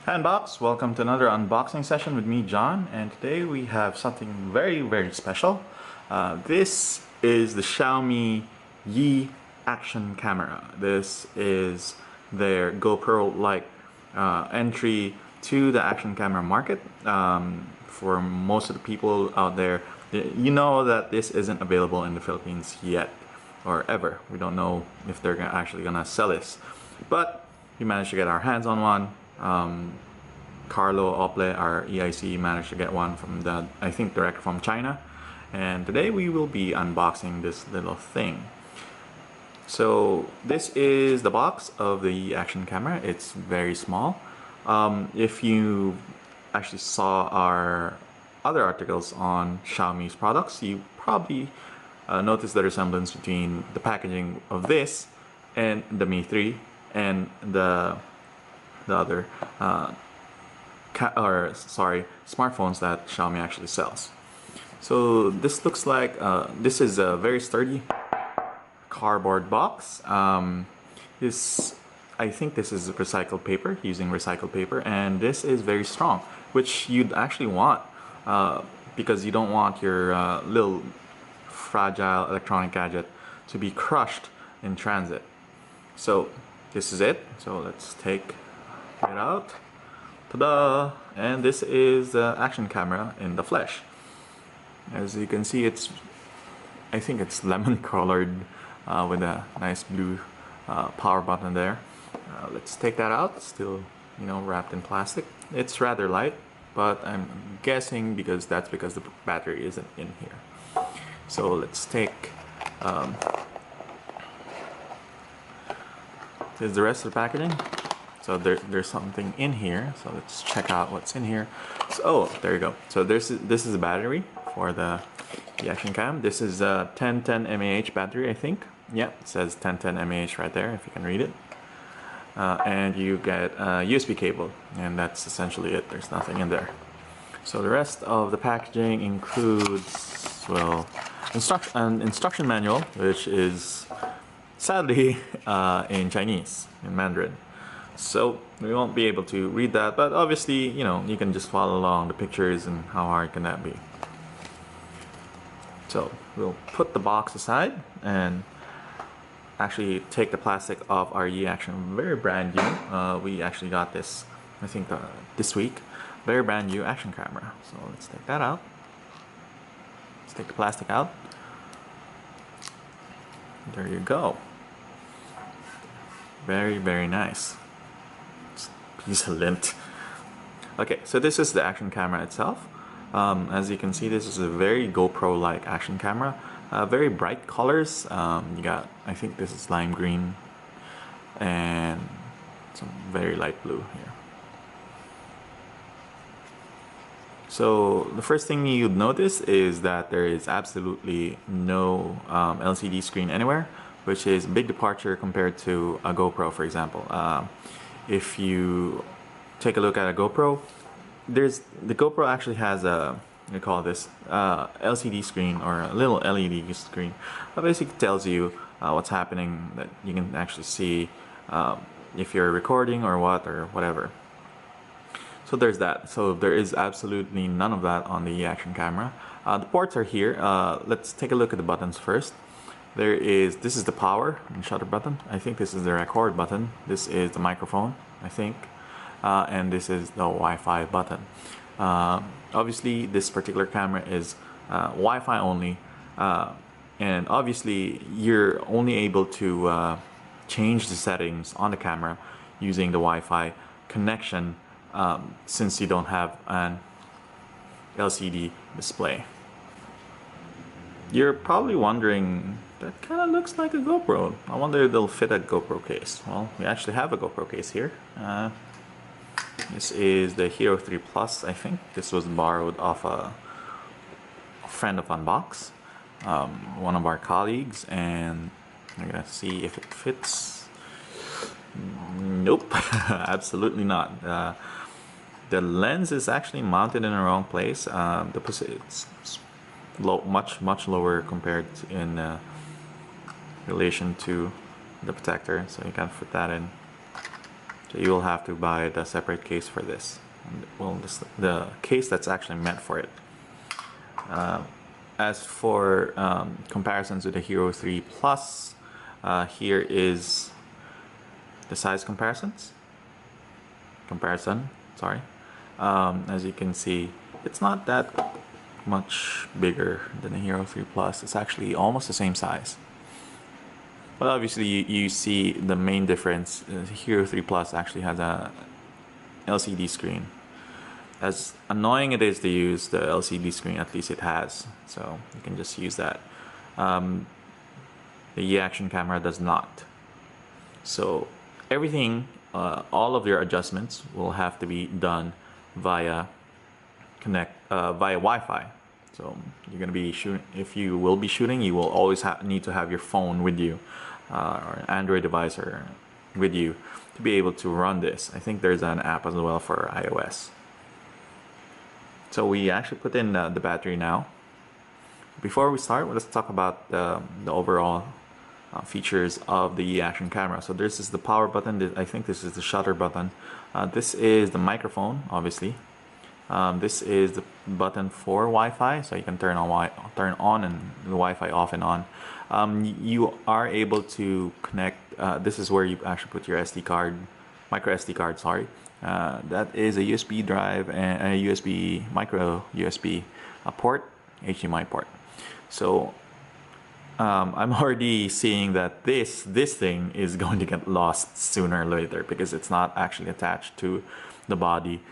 Hi Unbox, welcome to another unboxing session with me, John, and today we have something very special. This is the Xiaomi Yi action camera. This is their GoPro-like entry to the action camera market. For most of the people out there, you know that this isn't available in the Philippines yet, or ever. We don't know if they're actually gonna sell this, but we managed to get our hands on one. Carlo Ople, our EIC, managed to get one from I think direct from China, and today we will be unboxing this little thing. So this is the box of the action camera. It's very small. If you actually saw our other articles on Xiaomi's products, you probably noticed the resemblance between the packaging of this and the Mi 3 and the other smartphones that Xiaomi actually sells. So this looks like this is a very sturdy cardboard box. I think this is recycled paper, using recycled paper, and this is very strong, which you'd actually want because you don't want your little fragile electronic gadget to be crushed in transit. So this is it. So let's take it out. Ta-da! And this is the action camera in the flesh. As you can see, I think it's lemon colored with a nice blue power button there. Let's take that out. Still, wrapped in plastic. It's rather light, but I'm guessing because the battery isn't in here. So let's take here's the rest of the packaging. So there's something in here. So let's check out what's in here. So, oh, there you go. So this is a battery for the action cam. This is a 1010 mAh battery, I think. Yeah, it says 1010 mAh right there, if you can read it. And you get a USB cable, and that's essentially it. There's nothing in there. So the rest of the packaging includes, well, an instruction manual, which is sadly in Chinese, in Mandarin. So we won't be able to read that, but obviously, you can just follow along the pictures, and how hard can that be? So we'll put the box aside and actually take the plastic off our Yi Action. Very brand new. We actually got this, I think, this week. Very brand new action camera. So let's take that out. Let's take the plastic out. There you go. Very nice. Piece of lint. Okay, so this is the action camera itself. As you can see, this is a very GoPro-like action camera. Very bright colors. You got, I think this is lime green and some very light blue here. So the first thing you'd notice is that there is absolutely no LCD screen anywhere, which is a big departure compared to a GoPro, for example. If you take a look at a GoPro, the GoPro actually has a, we call this LCD screen, or a little LED screen that basically tells you what's happening, that you can actually see if you're recording or whatever. So there's that. So there is absolutely none of that on the action camera. The ports are here. Let's take a look at the buttons first. This is the power and shutter button. I think this is the record button. This is the microphone, I think. And this is the Wi-Fi button. Obviously, this particular camera is Wi-Fi only. And obviously, you're only able to change the settings on the camera using the Wi-Fi connection since you don't have an LCD display. You're probably wondering, that kind of looks like a GoPro. I wonder if they'll fit a GoPro case. Well, we actually have a GoPro case here. This is the Hero 3 Plus, I think. This was borrowed off a friend of Unbox, one of our colleagues, and I'm gonna see if it fits. Nope, absolutely not. The lens is actually mounted in the wrong place. It's much lower compared to in relation to the protector, so you can fit that in. So you will have to buy the separate case for this. Well, the case that's actually meant for it. As for comparisons with the Hero 3 Plus, here is the size comparison. Sorry. As you can see, it's not that much bigger than the Hero 3 Plus. It's actually almost the same size. But obviously, you see the main difference. The Hero 3 Plus actually has a LCD screen. As annoying it is to use the LCD screen, at least it has. So you can just use that. The E-Action camera does not. So everything, all of your adjustments will have to be done via Wi-Fi. So you're gonna be shooting. If you will be shooting, you will always need to have your phone with you, or an Android device or with you to be able to run this. I think there's an app as well for iOS. So we actually put in the battery now. Before we start, let's talk about the overall features of the E-Action camera. So this is the power button. I think this is the shutter button. This is the microphone, obviously. This is the button for Wi-Fi, so you can turn on and the Wi-Fi off and on. You are able to connect. This is where you actually put your SD card, micro SD card. Sorry, that is a USB drive and a USB micro USB port, HDMI port. So I'm already seeing that this thing is going to get lost sooner or later because it's not actually attached to the body.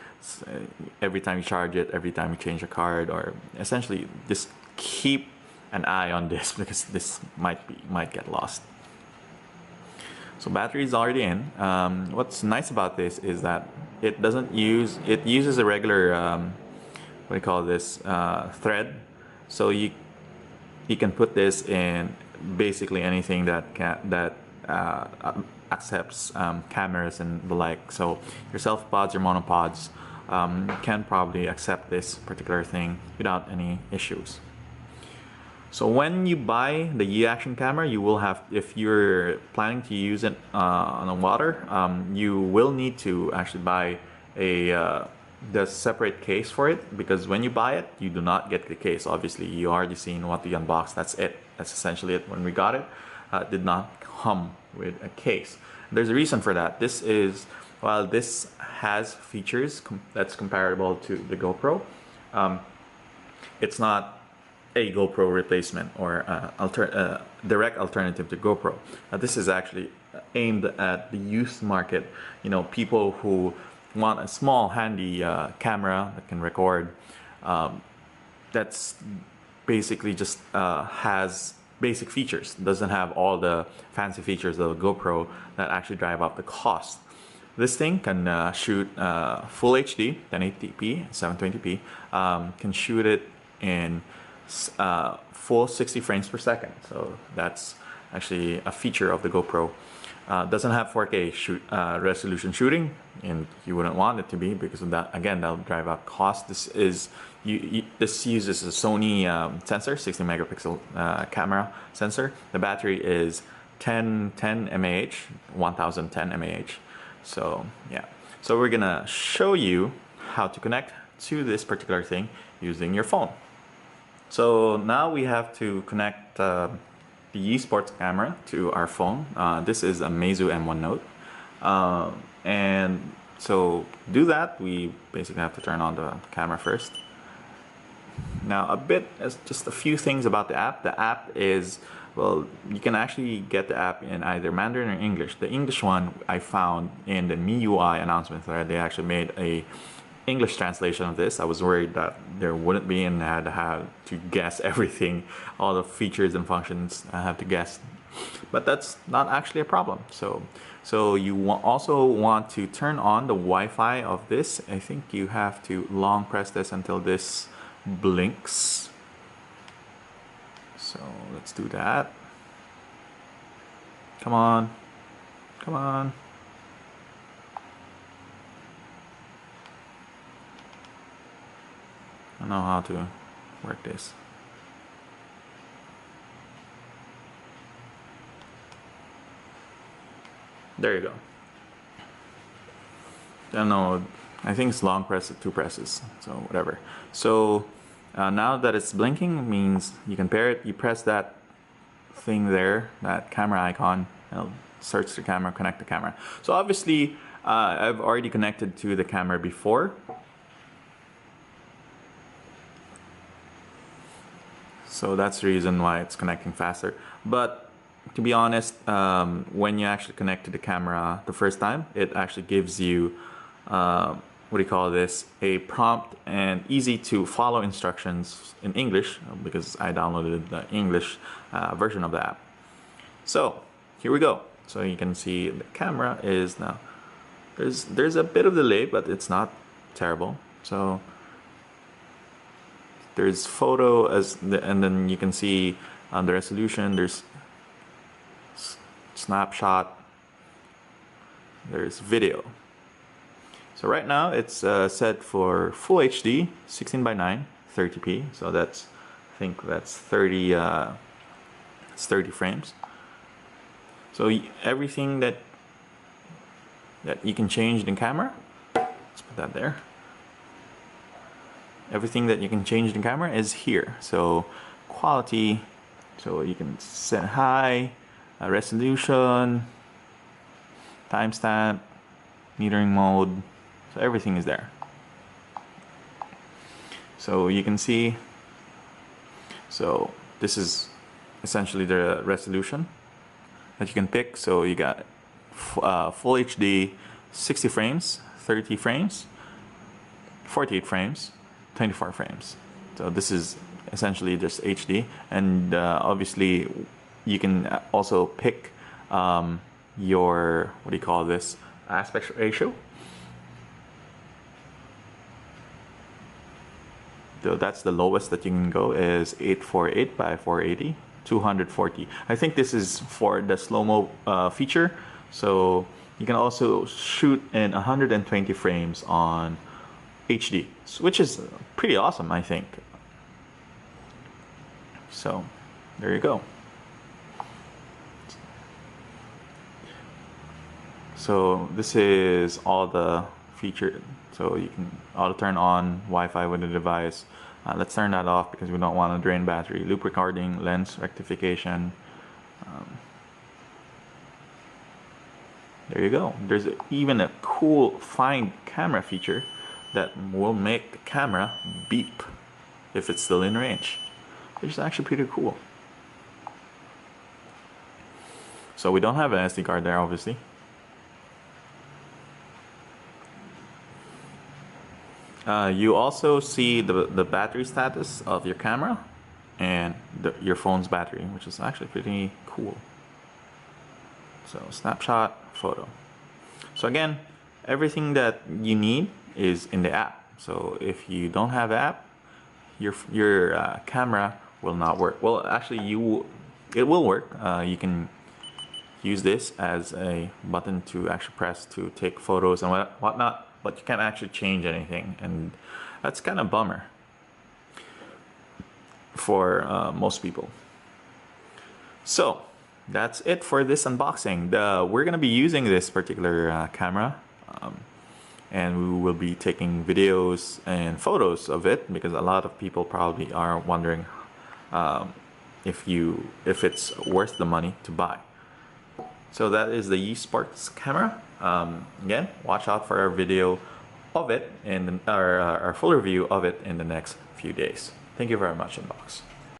Every time you charge it, every time you change a card, or essentially just keep an eye on this because this might get lost. So battery is already in. What's nice about this is that it uses a regular what do you call this, thread. So you can put this in basically anything that accepts cameras and the like. So your self-pods, your monopods can probably accept this particular thing without any issues. So when you buy the E-Action camera, you will have, if you're planning to use it on the water, you will need to actually buy the separate case for it, because when you buy it, you do not get the case. Obviously, you already seen what we unboxed. That's it. That's essentially it. When we got it, it did not come with a case. There's a reason for that. This is, while this has features that's comparable to the GoPro, it's not a GoPro replacement or direct alternative to GoPro. This is actually aimed at the youth market. You know, people who want a small, handy camera that can record. That's basically just has basic features. Doesn't have all the fancy features of a GoPro that actually drive up the cost. This thing can shoot full HD, 1080p, 720p. Can shoot it in full 60 frames per second. So that's actually a feature of the GoPro. Doesn't have 4K resolution shooting, and you wouldn't want it to be because of that. Again, that'll drive up cost. This uses a Sony sensor, 60 megapixel camera sensor. The battery is 10 mAh, 1010 mAh. So yeah, so we're gonna show you how to connect to this particular thing using your phone. So now we have to connect the eSports camera to our phone. This is a Meizu M1 Note. And so to do that, we basically have to turn on the camera first. Now just a few things about the app. The app is, well, you can actually get the app in either Mandarin or English. The English one I found in the MIUI announcement thread. They actually made a English translation of this. I was worried that there wouldn't be, and I had to guess everything, all the features and functions I have to guess. But that's not actually a problem. So you also want to turn on the Wi-Fi of this. I think you have to long press this until this blinks. So let's do that. Come on. Come on. I don't know how to work this. There you go. I don't know, I think it's long press at 2 presses, so whatever. So now that it's blinking means you can pair it. You press that thing there, that camera icon, it'll search the camera, connect the camera. So obviously I've already connected to the camera before. So that's the reason why it's connecting faster. But to be honest, when you actually connect to the camera the first time, it actually gives you what do you call this, a prompt and easy to follow instructions in English, because I downloaded the English version of the app. So here we go. So you can see the camera is now, there's a bit of delay, but it's not terrible. So there's photo and then you can see the resolution, there's snapshot, there's video. So right now it's set for full HD, 16:9, 30p. So that's, I think that's 30. It's 30 frames. So everything that you can change in camera, let's put that there. Everything that you can change in camera is here. So quality, so you can set high, resolution, timestamp, metering mode. So everything is there. So you can see, so this is essentially the resolution that you can pick. So you got full HD, 60 frames, 30 frames, 48 frames, 24 frames. So this is essentially just HD, and obviously you can also pick your, what do you call this, aspect ratio. So that's the lowest that you can go, is 848 by 480, 240. I think this is for the slow-mo feature. So you can also shoot in 120 frames on HD, which is pretty awesome, I think. So there you go. So this is all the feature. So you can auto turn on Wi-Fi with the device. Let's turn that off because we don't want to drain battery. Loop recording, lens rectification. There you go. There's even a cool find camera feature that will make the camera beep if it's still in range, which is actually pretty cool. So we don't have an SD card there, obviously. You also see the battery status of your camera and your phone's battery, which is actually pretty cool. So snapshot, photo. So again, everything that you need is in the app. So if you don't have the app, your camera will not work. Well, actually, it will work. You can use this as a button to actually press to take photos and whatnot, but you can't actually change anything, and that's kind of a bummer for most people. So that's it for this unboxing. We're gonna be using this particular camera, and we will be taking videos and photos of it, because a lot of people probably are wondering if it's worth the money to buy. So that is the Sports camera. Again, watch out for our video of it, and our full review of it in the next few days. Thank you very much, Unbox.